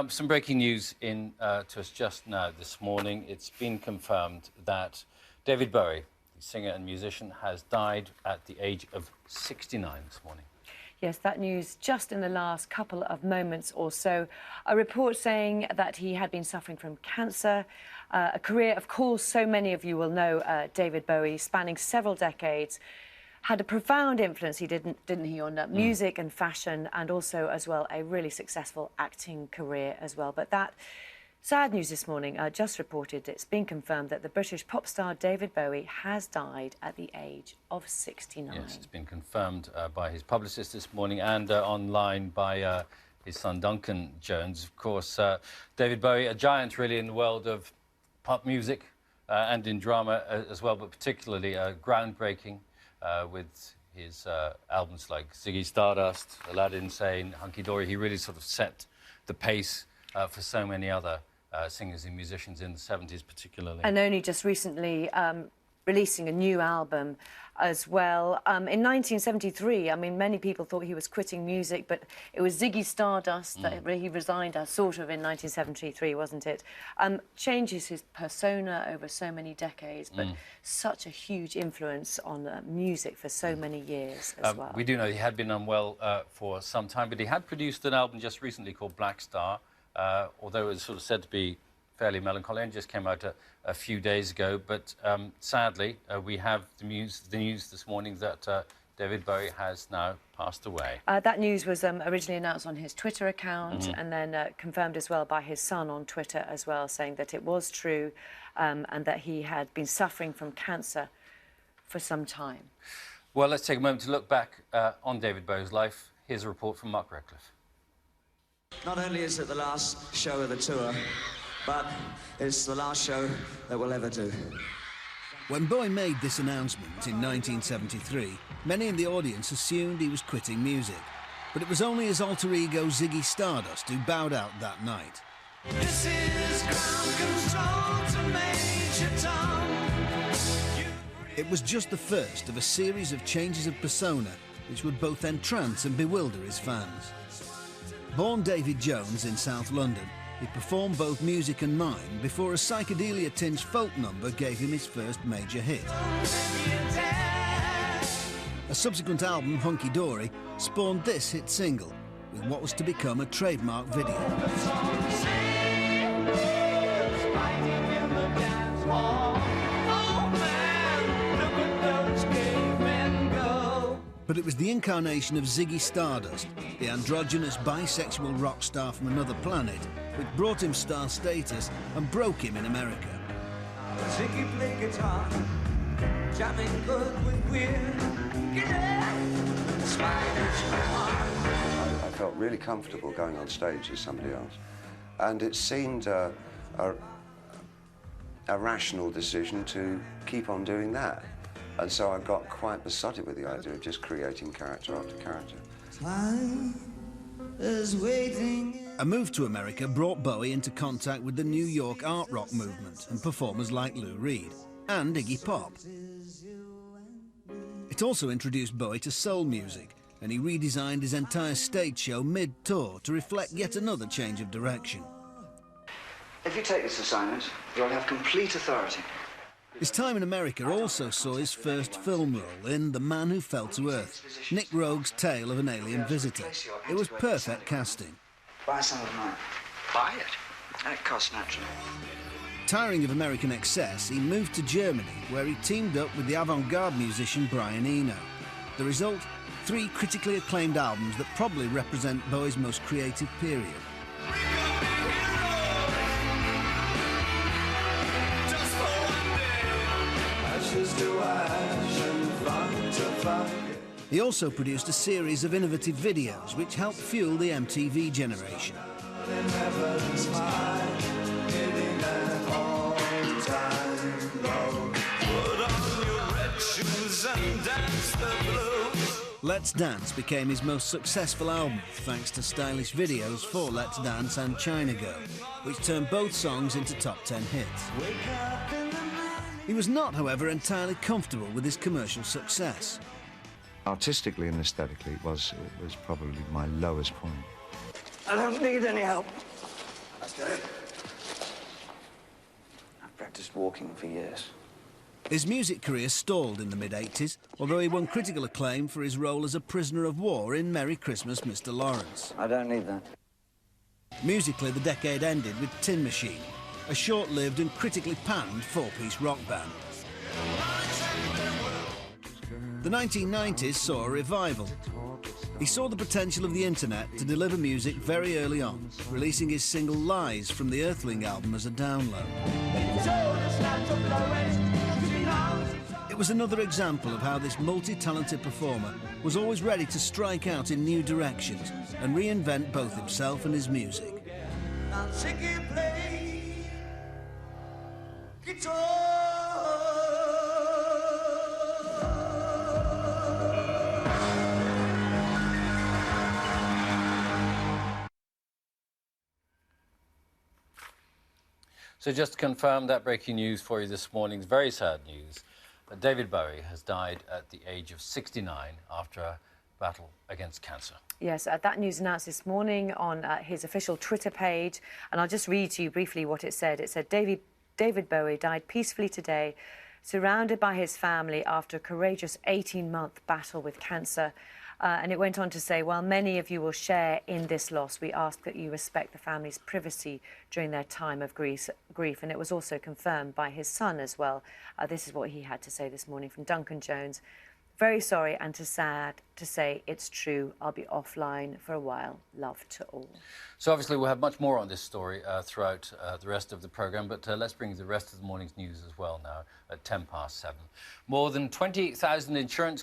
Some breaking news to us just now this morning. It's been confirmed that David Bowie, the singer and musician, has died at the age of 69 this morning. Yes, that news just in the last couple of moments or so. A report saying that he had been suffering from cancer. A career, of course, so many of you will know David Bowie, spanning several decades. Had a profound influence, didn't he, on music and fashion, and also, as well, a really successful acting career as well. But that sad news this morning, just reported, it's been confirmed that the British pop star David Bowie has died at the age of 69. Yes, it's been confirmed by his publicist this morning and online by his son Duncan Jones. Of course, David Bowie, a giant really in the world of pop music and in drama as well, but particularly groundbreaking with his albums like Ziggy Stardust, Aladdin Sane, Hunky Dory. He really sort of set the pace for so many other singers and musicians in the 70s particularly. And only just recently releasing a new album as well. In 1973, I mean, many people thought he was quitting music, but it was Ziggy Stardust that he resigned as, sort of, in 1973, wasn't it? Changes his persona over so many decades, but such a huge influence on music for so many years as well. We do know he had been unwell for some time, but he had produced an album just recently called Black Star, although it was sort of said to be fairly melancholy and just came out a few days ago. But sadly, we have the news this morning that David Bowie has now passed away. That news was originally announced on his Twitter account and then confirmed as well by his son on Twitter as well, saying that it was true and that he had been suffering from cancer for some time. Well, let's take a moment to look back on David Bowie's life. Here's a report from Mark Radcliffe. Not only is it the last show of the tour, but it's the last show that we'll ever do. When Bowie made this announcement in 1973, many in the audience assumed he was quitting music. But it was only his alter ego Ziggy Stardust who bowed out that night. This is ground control to Major Tom. It was just the first of a series of changes of persona which would both entrance and bewilder his fans. Born David Jones in South London, he performed both music and mime before a psychedelia-tinged folk number gave him his first major hit. A subsequent album, Hunky Dory, spawned this hit single, with what was to become a trademark video. But it was the incarnation of Ziggy Stardust, the androgynous bisexual rock star from another planet, which brought him star status and broke him in America. Ziggy played guitar, jamming good with weird. I felt really comfortable going on stage as somebody else, and it seemed a rational decision to keep on doing that. And so I got quite besotted with the idea of just creating character after character. Time is waiting. A move to America brought Bowie into contact with the New York art rock movement and performers like Lou Reed and Iggy Pop. It also introduced Bowie to soul music, and he redesigned his entire stage show mid-tour to reflect yet another change of direction. If you take this assignment, you'll have complete authority. His time in America also saw his first film role in The Man Who Fell to Earth, Nick Rogue's tale of an alien visitor. It was perfect casting. Buy some of mine. Buy it? That costs naturally. Tiring of American excess, he moved to Germany, where he teamed up with the avant-garde musician Brian Eno. The result? 3 critically acclaimed albums that probably represent Bowie's most creative period. He also produced a series of innovative videos which helped fuel the MTV generation. Let's Dance became his most successful album, thanks to stylish videos for Let's Dance and China Girl, which turned both songs into top 10 hits. He was not, however, entirely comfortable with his commercial success. Artistically and aesthetically, it was probably my lowest point. I don't need any help. I've practiced walking for years. His music career stalled in the mid-80s, although he won critical acclaim for his role as a prisoner of war in Merry Christmas, Mr. Lawrence. I don't need that. Musically, the decade ended with Tin Machine, a short-lived and critically panned four-piece rock band. The 1990s saw a revival. He saw the potential of the internet to deliver music very early on, releasing his single Lies from the Earthling album as a download. It was another example of how this multi-talented performer was always ready to strike out in new directions and reinvent both himself and his music. So just to confirm that breaking news for you this morning, very sad news. David Bowie has died at the age of 69 after a battle against cancer. Yes, that news announced this morning on his official Twitter page, and I'll just read to you briefly what it said. It said, David Bowie died peacefully today, surrounded by his family after a courageous 18-month battle with cancer. And it went on to say, while many of you will share in this loss, we ask that you respect the family's privacy during their time of grief. And it was also confirmed by his son as well. This is what he had to say this morning from Duncan Jones. Very sorry and sad to say it's true. I'll be offline for a while. Love to all. So obviously we'll have much more on this story throughout the rest of the programme, but let's bring the rest of the morning's news as well now at 7:10. More than 20,000 insurance